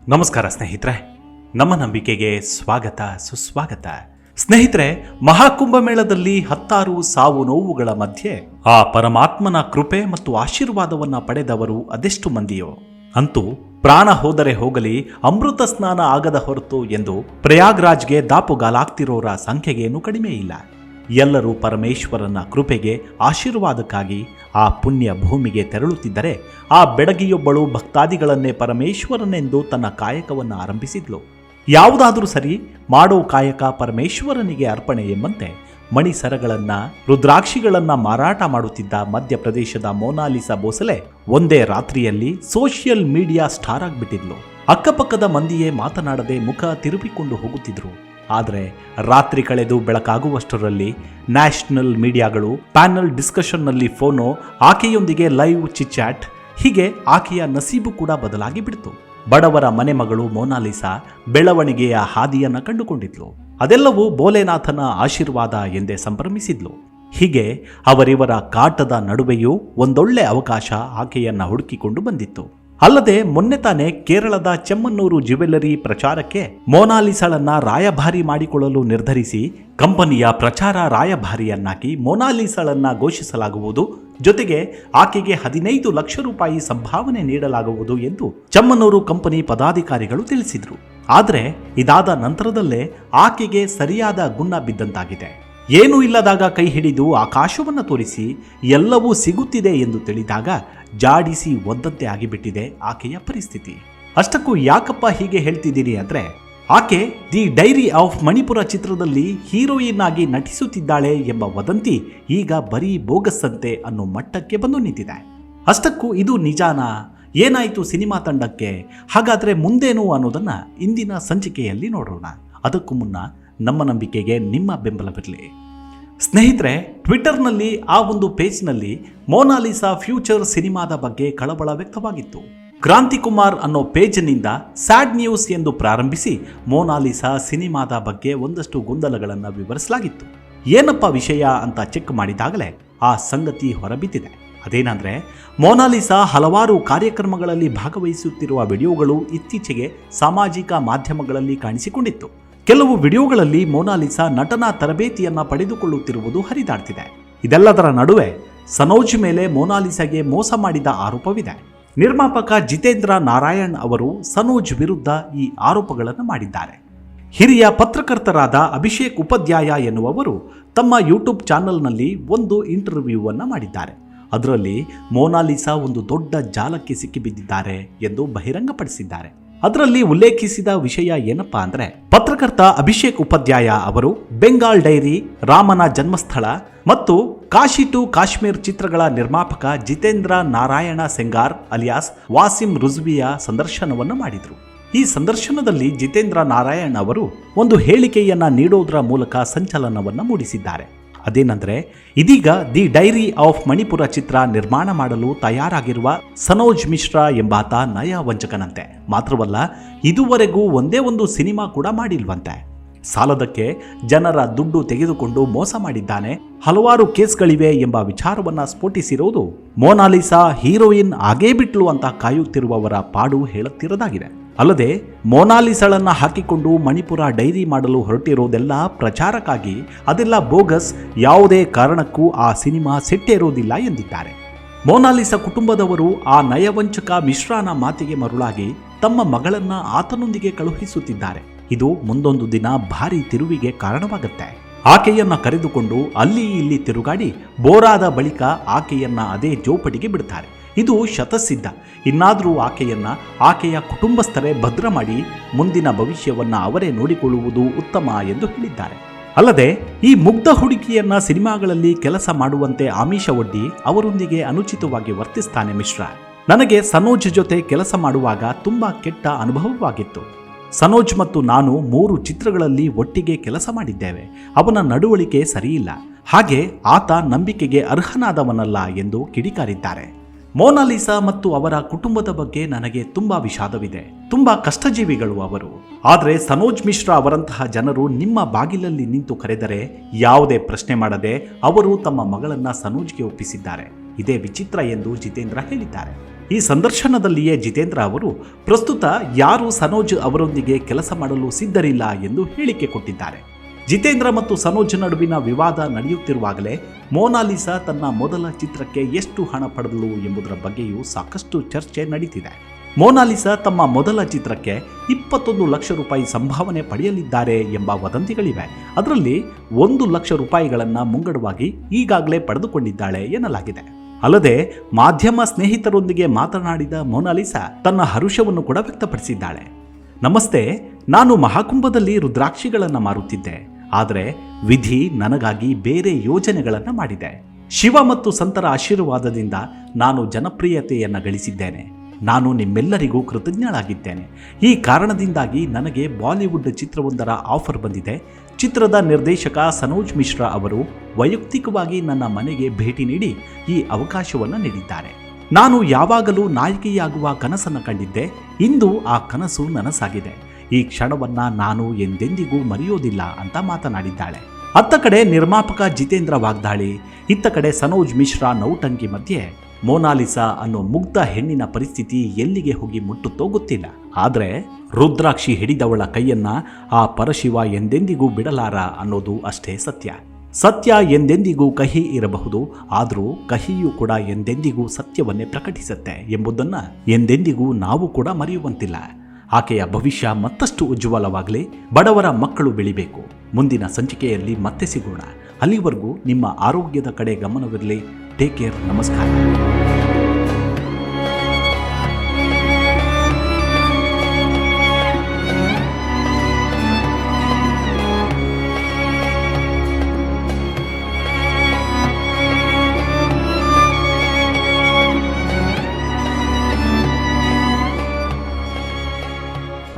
ನಮಸ್ಕಾರ ಸ್ನೇಹಿತರೆ, ನಮ್ಮ ನಂಬಿಕೆಗೆ ಸ್ವಾಗತ ಸುಸ್ವಾಗತ. ಸ್ನೇಹಿತರೆ, ಮಹಾಕುಂಭಮೇಳದಲ್ಲಿ 10 ಸಾವು ನೋವುಗಳ ಮಧ್ಯೆ ಆ ಪರಮಾತ್ಮನ ಕೃಪೆ ಮತ್ತು ಆಶೀರ್ವಾದವನ್ನ ಪಡೆದವರು ಅದೆಷ್ಟು ಮಂದಿಯೋ. ಅಂತೂ ಪ್ರಾಣ ಹೋದರೆ ಹೋಗಲಿ, ಅಮೃತ ಸ್ನಾನ ಆಗದ ಹೊರತು ಎಂದು ಪ್ರಯಾಗ್ರಾಜ್ಗೆ ದಾಪುಗಾಲಾಗ್ತಿರೋರ ಸಂಖ್ಯೆಗೇನು ಕಡಿಮೆ ಇಲ್ಲ. ಎಲ್ಲರೂ ಪರಮೇಶ್ವರನ ಕೃಪೆಗೆ ಆಶೀರ್ವಾದಕ್ಕಾಗಿ ಆ ಪುಣ್ಯ ಭೂಮಿಗೆ ತೆರಳುತ್ತಿದ್ದರೆ, ಆ ಬೆಡಗಿಯೊಬ್ಬಳು ಭಕ್ತಾದಿಗಳನ್ನೇ ಪರಮೇಶ್ವರನೆಂದು ತನ್ನ ಕಾಯಕವನ್ನು ಆರಂಭಿಸಿದ್ಲು. ಯಾವುದಾದರೂ ಸರಿ, ಮಾಡೋ ಕಾಯಕ ಪರಮೇಶ್ವರನಿಗೆ ಅರ್ಪಣೆ ಎಂಬಂತೆ ಮಣಿಸರಗಳನ್ನ, ರುದ್ರಾಕ್ಷಿಗಳನ್ನ ಮಾರಾಟ ಮಾಡುತ್ತಿದ್ದ ಮಧ್ಯಪ್ರದೇಶದ ಮೊನಾಲಿಸಾ ಭೋಸಲೆ ಒಂದೇ ರಾತ್ರಿಯಲ್ಲಿ ಸೋಷಿಯಲ್ ಮೀಡಿಯಾ ಸ್ಟಾರ್ ಆಗಿಬಿಟ್ಟಿದ್ಲು. ಅಕ್ಕಪಕ್ಕದ ಮಂದಿಯೇ ಮಾತನಾಡದೆ ಮುಖ ತಿರುಗಿಕೊಂಡು ಹೋಗುತ್ತಿದ್ರು. ಆದರೆ ರಾತ್ರಿ ಕಳೆದು ಬೆಳಕಾಗುವಷ್ಟರಲ್ಲಿ ನ್ಯಾಷನಲ್ ಮೀಡಿಯಾಗಳು ಪ್ಯಾನಲ್ ಡಿಸ್ಕಷನ್ನಲ್ಲಿ ಫೋನೋ, ಆಕೆಯೊಂದಿಗೆ ಲೈವ್ ಚಿಟ್ಚಾಟ್, ಹೀಗೆ ಆಕೆಯ ನಸೀಬು ಕೂಡ ಬದಲಾಗಿ ಬಿಡ್ತು. ಬಡವರ ಮನೆ ಮಗಳು ಮೊನಾಲಿಸಾ ಬೆಳವಣಿಗೆಯ ಹಾದಿಯನ್ನ ಕಂಡುಕೊಂಡಿದ್ಲು. ಅದೆಲ್ಲವೂ ಭೋಲೆನಾಥನ ಆಶೀರ್ವಾದ ಎಂದೇ ಸಂಭ್ರಮಿಸಿದ್ಲು. ಹೀಗೆ ಅವರಿವರ ಕಾಟದ ನಡುವೆಯೂ ಒಂದೊಳ್ಳೆ ಅವಕಾಶ ಆಕೆಯನ್ನ ಹುಡುಕಿಕೊಂಡು ಬಂದಿತ್ತು. ಅಲ್ಲದೆ ಮೊನ್ನೆ ತಾನೇ ಕೇರಳದ ಚೆಮ್ಮನ್ನೂರು ಜ್ಯುವೆಲ್ಲರಿ ಪ್ರಚಾರಕ್ಕೆ ಮೊನಾಲಿಸಾಳನ್ನ ರಾಯಭಾರಿ ಮಾಡಿಕೊಳ್ಳಲು ನಿರ್ಧರಿಸಿ ಕಂಪನಿಯ ಪ್ರಚಾರ ರಾಯಭಾರಿಯನ್ನಾಗಿ ಮೊನಾಲಿಸಾಳನ್ನ ಘೋಷಿಸಲಾಗುವುದು, ಜೊತೆಗೆ ಆಕೆಗೆ 15 ಲಕ್ಷ ರೂಪಾಯಿ ಸಂಭಾವನೆ ನೀಡಲಾಗುವುದು ಎಂದು ಚೆಮ್ಮನ್ನೂರು ಕಂಪನಿ ಪದಾಧಿಕಾರಿಗಳು ತಿಳಿಸಿದ್ರು. ಆದರೆ ಇದಾದ ನಂತರದಲ್ಲೇ ಆಕೆಗೆ ಸರಿಯಾದ ಗುನ್ನ ಬಿದ್ದಂತಾಗಿದೆ. ಏನೂ ಇಲ್ಲದಾಗ ಕೈ ಹಿಡಿದು ಆಕಾಶವನ್ನು ತೋರಿಸಿ ಎಲ್ಲವೂ ಸಿಗುತ್ತಿದೆ ಎಂದು ತಿಳಿದಾಗ ಜಾಡಿಸಿ ಒದ್ದಂತೆ ಆಗಿಬಿಟ್ಟಿದೆ ಆಕೆಯ ಪರಿಸ್ಥಿತಿ. ಅಷ್ಟಕ್ಕೂ ಯಾಕಪ್ಪ ಹೀಗೆ ಹೇಳ್ತಿದ್ದೀನಿ ಅಂದರೆ, ಆಕೆ ದಿ ಡೈರಿ ಆಫ್ ಮಣಿಪುರ ಚಿತ್ರದಲ್ಲಿ ಹೀರೋಯಿನ್ ಆಗಿ ನಟಿಸುತ್ತಿದ್ದಾಳೆ ಎಂಬ ವದಂತಿ ಈಗ ಬರೀ ಬೋಗಸ್ಸಂತೆ ಅನ್ನೋ ಮಟ್ಟಕ್ಕೆ ಬಂದು ನಿಂತಿದೆ. ಅಷ್ಟಕ್ಕೂ ಇದು ನಿಜಾನಾ? ಏನಾಯಿತು ಸಿನಿಮಾ ತಂಡಕ್ಕೆ? ಹಾಗಾದರೆ ಮುಂದೇನು ಅನ್ನೋದನ್ನ ಇಂದಿನ ಸಂಚಿಕೆಯಲ್ಲಿ ನೋಡೋಣ. ಅದಕ್ಕೂ ಮುನ್ನ ನಮ್ಮ ನಂಬಿಕೆಗೆ ನಿಮ್ಮ ಬೆಂಬಲವಿರಲಿ. ಸ್ನೇಹಿತರೆ, ಟ್ವಿಟರ್ನಲ್ಲಿ ಆ ಒಂದು ಪೇಜ್ನಲ್ಲಿ ಮೊನಾಲಿಸಾ ಫ್ಯೂಚರ್ ಸಿನಿಮಾದ ಬಗ್ಗೆ ಕಳವಳ ವ್ಯಕ್ತವಾಗಿತ್ತು. ಕ್ರಾಂತಿಕುಮಾರ್ ಅನ್ನೋ ಪೇಜ್ನಿಂದ ಸ್ಯಾಡ್ ನ್ಯೂಸ್ ಎಂದು ಪ್ರಾರಂಭಿಸಿ ಮೊನಾಲಿಸಾ ಸಿನಿಮಾದ ಬಗ್ಗೆ ಒಂದಷ್ಟು ಗೊಂದಲಗಳನ್ನು ವಿವರಿಸಲಾಗಿತ್ತು. ಏನಪ್ಪ ವಿಷಯ ಅಂತ ಚೆಕ್ ಮಾಡಿದಾಗಲೇ ಆ ಸಂಗತಿ ಹೊರಬಿದ್ದಿದೆ. ಅದೇನಂದ್ರೆ, ಮೊನಾಲಿಸಾ ಹಲವಾರು ಕಾರ್ಯಕ್ರಮಗಳಲ್ಲಿ ಭಾಗವಹಿಸುತ್ತಿರುವ ವಿಡಿಯೋಗಳು ಇತ್ತೀಚೆಗೆ ಸಾಮಾಜಿಕ ಮಾಧ್ಯಮಗಳಲ್ಲಿ ಕಾಣಿಸಿಕೊಂಡಿತ್ತು. ಕೆಲವು ವಿಡಿಯೋಗಳಲ್ಲಿ ಮೊನಾಲಿಸಾ ನಟನಾ ತರಬೇತಿಯನ್ನ ಪಡೆದುಕೊಳ್ಳುತ್ತಿರುವುದು ಹರಿದಾಡ್ತಿದೆ. ಇದೆಲ್ಲದರ ನಡುವೆ ಸನೋಜ್ ಮೇಲೆ ಮೊನಾಲಿಸಾಗೆ ಮೋಸ ಮಾಡಿದ ಆರೋಪವಿದೆ. ನಿರ್ಮಾಪಕ ಜಿತೇಂದ್ರ ನಾರಾಯಣ್ ಅವರು ಸನೋಜ್ ವಿರುದ್ಧ ಈ ಆರೋಪಗಳನ್ನು ಮಾಡಿದ್ದಾರೆ. ಹಿರಿಯ ಪತ್ರಕರ್ತರಾದ ಅಭಿಷೇಕ್ ಉಪಾಧ್ಯಾಯ ಎನ್ನುವವರು ತಮ್ಮ ಯೂಟ್ಯೂಬ್ ಚಾನೆಲ್ನಲ್ಲಿ ಒಂದು ಇಂಟರ್ವ್ಯೂವನ್ನು ಮಾಡಿದ್ದಾರೆ. ಅದರಲ್ಲಿ ಮೊನಾಲಿಸಾ ಒಂದು ದೊಡ್ಡ ಜಾಲಕ್ಕೆ ಸಿಕ್ಕಿಬಿದ್ದಿದ್ದಾರೆ ಎಂದು ಬಹಿರಂಗಪಡಿಸಿದ್ದಾರೆ. ಅದರಲ್ಲಿ ಉಲ್ಲೇಖಿಸಿದ ವಿಷಯ ಏನಪ್ಪಾ ಅಂದ್ರೆ, ಪತ್ರಕರ್ತ ಅಭಿಷೇಕ್ ಉಪಾಧ್ಯಾಯ ಅವರು ಬೆಂಗಾಲ್ ಡೈರಿ, ರಾಮನ ಜನ್ಮಸ್ಥಳ ಮತ್ತು ಕಾಶಿ ಟು ಕಾಶ್ಮೀರ್ ಚಿತ್ರಗಳ ನಿರ್ಮಾಪಕ ಜಿತೇಂದ್ರ ನಾರಾಯಣ ಸೆಂಗಾರ್ ಅಲಿಯಾಸ್ ವಾಸಿಂ ರುಜ್ವಿಯ ಸಂದರ್ಶನವನ್ನು ಮಾಡಿದರು. ಈ ಸಂದರ್ಶನದಲ್ಲಿ ಜಿತೇಂದ್ರ ನಾರಾಯಣ್ ಅವರು ಒಂದು ಹೇಳಿಕೆಯನ್ನ ನೀಡೋದರ ಮೂಲಕ ಸಂಚಲನವನ್ನ ಮೂಡಿಸಿದ್ದಾರೆ. ಅದೇನೆಂದರೆ, ಇದೀಗ ದಿ ಡೈರಿ ಆಫ್ ಮಣಿಪುರ ಚಿತ್ರ ನಿರ್ಮಾಣ ಮಾಡಲು ತಯಾರಾಗಿರುವ ಸನೋಜ್ ಮಿಶ್ರಾ ಎಂಬಾತ ನಯ ವಂಚಕನಂತೆ. ಮಾತ್ರವಲ್ಲ, ಇದುವರೆಗೂ ಒಂದೇ ಒಂದು ಸಿನಿಮಾ ಕೂಡ ಮಾಡಿಲ್ವಂತೆ. ಸಾಲದಕ್ಕೆ ಜನರ ದುಡ್ಡು ತೆಗೆದುಕೊಂಡು ಮೋಸ ಮಾಡಿದ್ದಾನೆ, ಹಲವಾರು ಕೇಸ್ಗಳಿವೆ ಎಂಬ ವಿಚಾರವನ್ನ ಸ್ಫೋಟಿಸಿರುವುದು ಮೊನಾಲಿಸಾ ಹೀರೋಯಿನ್ ಆಗೇ ಬಿಟ್ಲು ಅಂತ ಕಾಯುತ್ತಿರುವವರ ಪಾಡು ಹೇಳುತ್ತಿರದಾಗಿದೆ. ಅಲ್ಲದೆ ಮೊನಾಲಿಸಾಳನ್ನ ಹಾಕಿಕೊಂಡು ಮಣಿಪುರ ಡೈರಿ ಮಾಡಲು ಹೊರಟಿರೋದೆಲ್ಲ ಪ್ರಚಾರಕ್ಕಾಗಿ, ಅದೆಲ್ಲ ಬೋಗಸ್, ಯಾವುದೇ ಕಾರಣಕ್ಕೂ ಆ ಸಿನಿಮಾ ಸೆಟ್ಟೇರೋದಿಲ್ಲ ಎಂದಿದ್ದಾರೆ. ಮೊನಾಲಿಸಾ ಕುಟುಂಬದವರು ಆ ನಯವಂಚಕ ಮಿಶ್ರಾನ ಮಾತಿಗೆ ಮರುಳಾಗಿ ತಮ್ಮ ಮಗಳನ್ನ ಆತನೊಂದಿಗೆ ಕಳುಹಿಸುತ್ತಿದ್ದಾರೆ. ಇದು ಮುಂದೊಂದು ದಿನ ಭಾರಿ ತಿರುವಿಗೆ ಕಾರಣವಾಗುತ್ತೆ. ಆಕೆಯನ್ನ ಕರೆದುಕೊಂಡು ಅಲ್ಲಿ ಇಲ್ಲಿ ತಿರುಗಾಡಿ ಬೋರಾದ ಬಳಿಕ ಆಕೆಯನ್ನ ಅದೇ ಜೋಪಡಿಗೆ ಬಿಡ್ತಾರೆ. ಇದು ಶತಸಿದ್ಧ. ಇನ್ನಾದರೂ ಆಕೆಯನ್ನ ಆಕೆಯ ಕುಟುಂಬಸ್ಥರೇ ಭದ್ರ ಮಾಡಿ ಮುಂದಿನ ಭವಿಷ್ಯವನ್ನ ಅವರೇ ನೋಡಿಕೊಳ್ಳುವುದು ಉತ್ತಮ ಎಂದು ಹೇಳಿದ್ದಾರೆ. ಅಲ್ಲದೆ ಈ ಮುಗ್ಧ ಹುಡುಗಿಯನ್ನ ಸಿನಿಮಾಗಳಲ್ಲಿ ಕೆಲಸ ಮಾಡುವಂತೆ ಆಮಿಷ ಒಡ್ಡಿ ಅವರೊಂದಿಗೆ ಅನುಚಿತವಾಗಿ ವರ್ತಿಸ್ತಾನೆ ಮಿಶ್ರಾ. ನನಗೆ ಸನೋಜ್ ಜೊತೆ ಕೆಲಸ ಮಾಡುವಾಗ ತುಂಬಾ ಕೆಟ್ಟ ಅನುಭವವಾಗಿತ್ತು. ಸನೋಜ್ ಮತ್ತು ನಾನು 3 ಚಿತ್ರಗಳಲ್ಲಿ ಒಟ್ಟಿಗೆ ಕೆಲಸ ಮಾಡಿದ್ದೇವೆ. ಅವನ ನಡವಳಿಕೆ ಸರಿಯಿಲ್ಲ, ಹಾಗೆ ಆತ ನಂಬಿಕೆಗೆ ಅರ್ಹನಾದವನಲ್ಲ ಎಂದು ಕಿಡಿಕಾರಿದ್ದಾರೆ. ಮೊನಾಲಿಸಾ ಮತ್ತು ಅವರ ಕುಟುಂಬದ ಬಗ್ಗೆ ನನಗೆ ತುಂಬಾ ವಿಷಾದವಿದೆ. ತುಂಬಾ ಕಷ್ಟಜೀವಿಗಳು ಅವರು. ಆದರೆ ಸನೋಜ್ ಮಿಶ್ರಾ ಅವರಂತಹ ಜನರು ನಿಮ್ಮ ಬಾಗಿಲಲ್ಲಿ ನಿಂತು ಕರೆದರೆ ಯಾವುದೇ ಪ್ರಶ್ನೆ ಮಾಡದೆ ಅವರು ತಮ್ಮ ಮಗಳನ್ನ ಸನೋಜ್ಗೆ ಒಪ್ಪಿಸಿದ್ದಾರೆ. ಇದೇ ವಿಚಿತ್ರ ಎಂದು ಜಿತೇಂದ್ರ ಹೇಳಿದ್ದಾರೆ. ಈ ಸಂದರ್ಶನದಲ್ಲಿಯೇ ಜಿತೇಂದ್ರ ಅವರು ಪ್ರಸ್ತುತ ಯಾರೂ ಸನೋಜ್ ಅವರೊಂದಿಗೆ ಕೆಲಸ ಮಾಡಲು ಸಿದ್ಧರಿಲ್ಲ ಎಂದು ಹೇಳಿಕೆ ಕೊಟ್ಟಿದ್ದಾರೆ. ಜಿತೇಂದ್ರ ಮತ್ತು ಸನೋಜ್ ನಡುವಿನ ವಿವಾದ ನಡೆಯುತ್ತಿರುವಾಗಲೇ ಮೋನಾಲಿಸಾ ತನ್ನ ಮೊದಲ ಚಿತ್ರಕ್ಕೆ ಎಷ್ಟು ಹಣ ಪಡೆದಳು ಎಂಬುದರ ಬಗ್ಗೆಯೂ ಸಾಕಷ್ಟು ಚರ್ಚೆ ನಡೀತಿದೆ. ಮೋನಾಲಿಸಾ ತಮ್ಮ ಮೊದಲ ಚಿತ್ರಕ್ಕೆ 21 ಲಕ್ಷ ರೂಪಾಯಿ ಸಂಭಾವನೆ ಪಡೆಯಲಿದ್ದಾರೆ ಎಂಬ ವದಂತಿಗಳಿವೆ. ಅದರಲ್ಲಿ 1 ಲಕ್ಷ ರೂಪಾಯಿಗಳನ್ನು ಮುಂಗಡವಾಗಿ ಈಗಾಗಲೇ ಪಡೆದುಕೊಂಡಿದ್ದಾಳೆ ಎನ್ನಲಾಗಿದೆ. ಅಲ್ಲದೆ ಮಾಧ್ಯಮ ಸ್ನೇಹಿತರೊಂದಿಗೆ ಮಾತನಾಡಿದ ಮೋನಾಲಿಸಾ ತನ್ನ ಹರುಷವನ್ನು ಕೂಡ ವ್ಯಕ್ತಪಡಿಸಿದ್ದಾಳೆ. ನಮಸ್ತೆ, ನಾನು ಮಹಾಕುಂಭದಲ್ಲಿ ರುದ್ರಾಕ್ಷಿಗಳನ್ನು ಮಾರುತ್ತಿದ್ದೆ. ಆದರೆ ವಿಧಿ ನನಗಾಗಿ ಬೇರೆ ಯೋಜನೆಗಳನ್ನು ಮಾಡಿದೆ. ಶಿವ ಮತ್ತು ಸಂತರ ಆಶೀರ್ವಾದದಿಂದ ನಾನು ಜನಪ್ರಿಯತೆಯನ್ನು ಗಳಿಸಿದ್ದೇನೆ. ನಾನು ನಿಮ್ಮೆಲ್ಲರಿಗೂ ಕೃತಜ್ಞಳಾಗಿದ್ದೇನೆ. ಈ ಕಾರಣದಿಂದಾಗಿ ನನಗೆ ಬಾಲಿವುಡ್ ಚಿತ್ರವೊಂದರ ಆಫರ್ ಬಂದಿದೆ. ಚಿತ್ರದ ನಿರ್ದೇಶಕ ಸನೋಜ್ ಮಿಶ್ರಾ ಅವರು ವೈಯಕ್ತಿಕವಾಗಿ ನನ್ನ ಮನೆಗೆ ಭೇಟಿ ನೀಡಿ ಈ ಅವಕಾಶವನ್ನು ನೀಡಿದ್ದಾರೆ. ನಾನು ಯಾವಾಗಲೂ ನಾಯಕಿಯಾಗುವ ಕನಸನ್ನು ಕಂಡಿದ್ದೆ. ಇಂದು ಆ ಕನಸು ನನಸಾಗಿದೆ. ಈ ಕ್ಷಣವನ್ನ ನಾನು ಎಂದೆಂದಿಗೂ ಮರೆಯೋದಿಲ್ಲ ಅಂತ ಮಾತನಾಡಿದ್ದಾಳೆ. ಅತ್ತ ಕಡೆ ನಿರ್ಮಾಪಕ ಜಿತೇಂದ್ರ ವಾಗ್ದಾಳಿ, ಇತ್ತ ಕಡೆ ಸನೋಜ್ ಮಿಶ್ರಾ ನೌಟಂಕಿ ಮಧ್ಯೆ ಮೋನಾಲಿಸಾ ಅನ್ನೋ ಮುಗ್ಧ ಹೆಣ್ಣಿನ ಪರಿಸ್ಥಿತಿ ಎಲ್ಲಿಗೆ ಹೋಗಿ ಮುಟ್ಟುತ್ತೋ ಗೊತ್ತಿಲ್ಲ. ಆದರೆ ರುದ್ರಾಕ್ಷಿ ಹಿಡಿದವಳ ಕೈಯನ್ನ ಆ ಪರಶಿವ ಎಂದೆಂದಿಗೂ ಬಿಡಲಾರ ಅನ್ನೋದು ಅಷ್ಟೇ ಸತ್ಯ. ಸತ್ಯ ಎಂದೆಂದಿಗೂ ಕಹಿ ಇರಬಹುದು, ಆದರೂ ಕಹಿಯೂ ಕೂಡ ಎಂದೆಂದಿಗೂ ಸತ್ಯವನ್ನೇ ಪ್ರಕಟಿಸುತ್ತೆ ಎಂಬುದನ್ನು ಎಂದೆಂದಿಗೂ ನಾವು ಕೂಡ ಮರೆಯುವಂತಿಲ್ಲ. ಆಕೆಯ ಭವಿಷ್ಯ ಮತ್ತಷ್ಟು ಉಜ್ವಲವಾಗಲಿ, ಬಡವರ ಮಕ್ಕಳು ಬೆಳಿಬೇಕು. ಮುಂದಿನ ಸಂಚಿಕೆಯಲ್ಲಿ ಮತ್ತೆ ಸಿಗೋಣ. ಅಲ್ಲಿವರೆಗೂ ನಿಮ್ಮ ಆರೋಗ್ಯದ ಕಡೆ ಗಮನವಿರಲಿ. Take care. ನಮಸ್ಕಾರ.